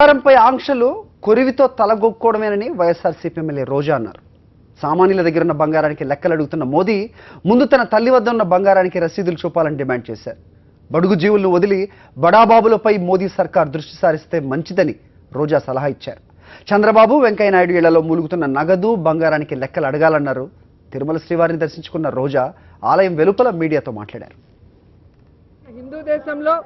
బంగారంపై ఆంక్షలు కొరివితో తలగొక్కోవడమేనని వైఎస్ఆర్సీపీ ఎమ్మెల్యే రోజా అన్నారు. సామాన్యుల దగ్గర ఉన్న బంగారానికి లెక్కలు అడుగుతున్న మోదీ ముందు తన తల్లి వద్ద ఉన్న బంగారానికి రసీదులు చూపాలని డిమాండ్ చేశారు. బడుగు జీవులను వదిలి బడాబాబులపై మోదీ సర్కార్ దృష్టి సారిస్తే మంచిదని రోజా సలహా ఇచ్చారు. చంద్రబాబు వెంకయ్యనాయుడు ఇళ్లలో మూలుగుతున్న నగదు బంగారానికి లెక్కలు అడగాలన్నారు. తిరుమల శ్రీవారిని దర్శించుకున్న రోజా ఆలయం వెలుపల మీడియాతో మాట్లాడారు. హిందూ దేశంలో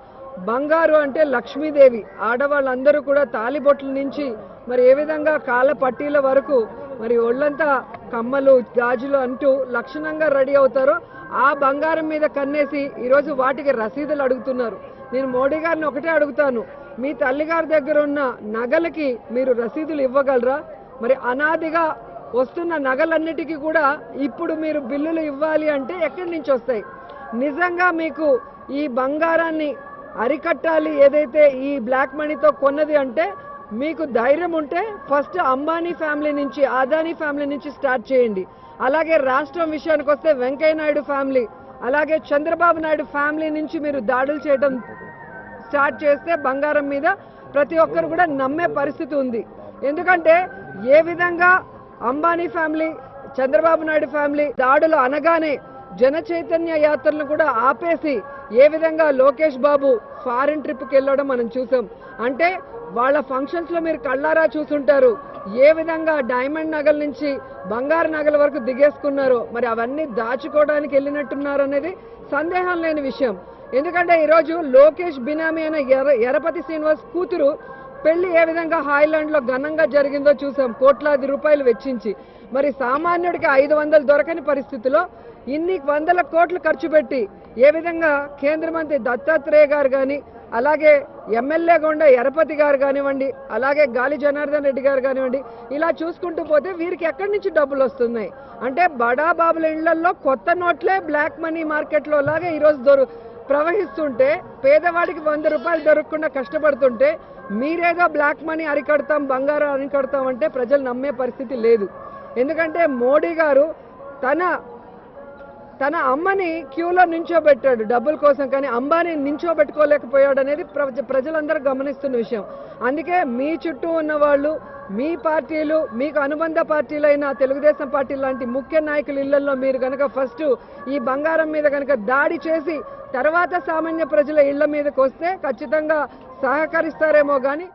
బంగారు అంటే లక్ష్మీదేవి. ఆడవాళ్ళందరూ కూడా తాలిబొట్ల నుంచి మరి ఏ విధంగా కాళ్ళ పట్టీల వరకు మరి ఒళ్ళంతా కమ్మలు గాజులు అంటూ లక్షణంగా రెడీ అవుతారో ఆ బంగారం మీద కన్నేసి ఈరోజు వాటికి రసీదులు అడుగుతున్నారు. నేను మోడీ గారిని ఒకటే అడుగుతాను, మీ తల్లిగారి దగ్గర ఉన్న నగలకి మీరు రసీదులు ఇవ్వగలరా? మరి అనాదిగా వస్తున్న నగలన్నిటికీ కూడా ఇప్పుడు మీరు బిల్లులు ఇవ్వాలి అంటే ఎక్కడి నుంచి వస్తాయి? నిజంగా మీకు ఈ బంగారాన్ని అరికట్టాలి, ఏదైతే ఈ బ్లాక్ మనీతో కొన్నది అంటే మీకు ధైర్యం ఉంటే ఫస్ట్ అంబానీ ఫ్యామిలీ నుంచి, అదానీ ఫ్యామిలీ నుంచి స్టార్ట్ చేయండి. అలాగే రాష్ట్రం విషయానికి వస్తే వెంకయ్య నాయుడు ఫ్యామిలీ, అలాగే చంద్రబాబు నాయుడు ఫ్యామిలీ నుంచి మీరు దాడులు చేయడం స్టార్ట్ చేస్తే బంగారం మీద ప్రతి ఒక్కరు కూడా నమ్మే పరిస్థితి ఉంది. ఎందుకంటే ఏ విధంగా అంబానీ ఫ్యామిలీ, చంద్రబాబు నాయుడు ఫ్యామిలీ దాడులు అనగానే జన చైతన్య యాత్రలను కూడా ఆపేసి ఏ విధంగా లోకేష్ బాబు ఫారిన్ ట్రిప్కి వెళ్ళడం మనం చూసాం. అంటే వాళ్ళ ఫంక్షన్స్లో మీరు కళ్ళారా చూసుంటారు ఏ విధంగా డైమండ్ నగల నుంచి బంగారు నగల వరకు దిగేసుకున్నారో. మరి అవన్నీ దాచుకోవడానికి వెళ్ళినట్టున్నారు అనేది సందేహం లేని విషయం. ఎందుకంటే ఈరోజు లోకేష్ బినామీ అయిన ఎరపతి శ్రీనివాస్ కూతురు పెళ్లి ఏ విధంగా హాయిలాండ్లో ఘనంగా జరిగిందో చూసాం, కోట్లాది రూపాయలు వెచ్చించి. మరి సామాన్యుడికి 500 దొరకని పరిస్థితిలో ఇన్ని వందల కోట్లు ఖర్చు పెట్టి ఏ విధంగా కేంద్ర మంత్రి దత్తాత్రేయ గారు కానీ, అలాగే ఎమ్మెల్యే గొండ ఎరపతి గారు కానివ్వండి, అలాగే గాలి జనార్దన్ రెడ్డి గారు కానివ్వండి, ఇలా చూసుకుంటూ పోతే వీరికి ఎక్కడి నుంచి డబ్బులు వస్తున్నాయి? అంటే బడాబాబుల ఇళ్లలో కొత్త నోట్లే బ్లాక్ మనీ మార్కెట్లో లాగా ఈరోజు ప్రవహిస్తుంటే, పేదవాడికి 100 రూపాయలు దొరకకుండా కష్టపడుతుంటే మీరేదో బ్లాక్ మనీ అరికడతాం, బంగారం అరికడతాం అంటే ప్రజలు నమ్మే పరిస్థితి లేదు. ఎందుకంటే మోడీ గారు తన అమ్మని క్యూలో నించోబెట్టాడు డబ్బుల కోసం, కానీ అంబానీ నించోబెట్టుకోలేకపోయాడు అనేది ప్రజలందరూ గమనిస్తున్న విషయం. అందుకే మీ చుట్టూ ఉన్న వాళ్ళు, మీ పార్టీలు, మీకు అనుబంధ పార్టీలైన తెలుగుదేశం పార్టీ లాంటి ముఖ్య నాయకుల ఇళ్లలో మీరు కనుక ఫస్ట్ ఈ బంగారం మీద కనుక దాడి చేసి తర్వాత సామాన్య ప్రజల ఇళ్ల మీదకి వస్తే ఖచ్చితంగా సహకరిస్తారేమో కానీ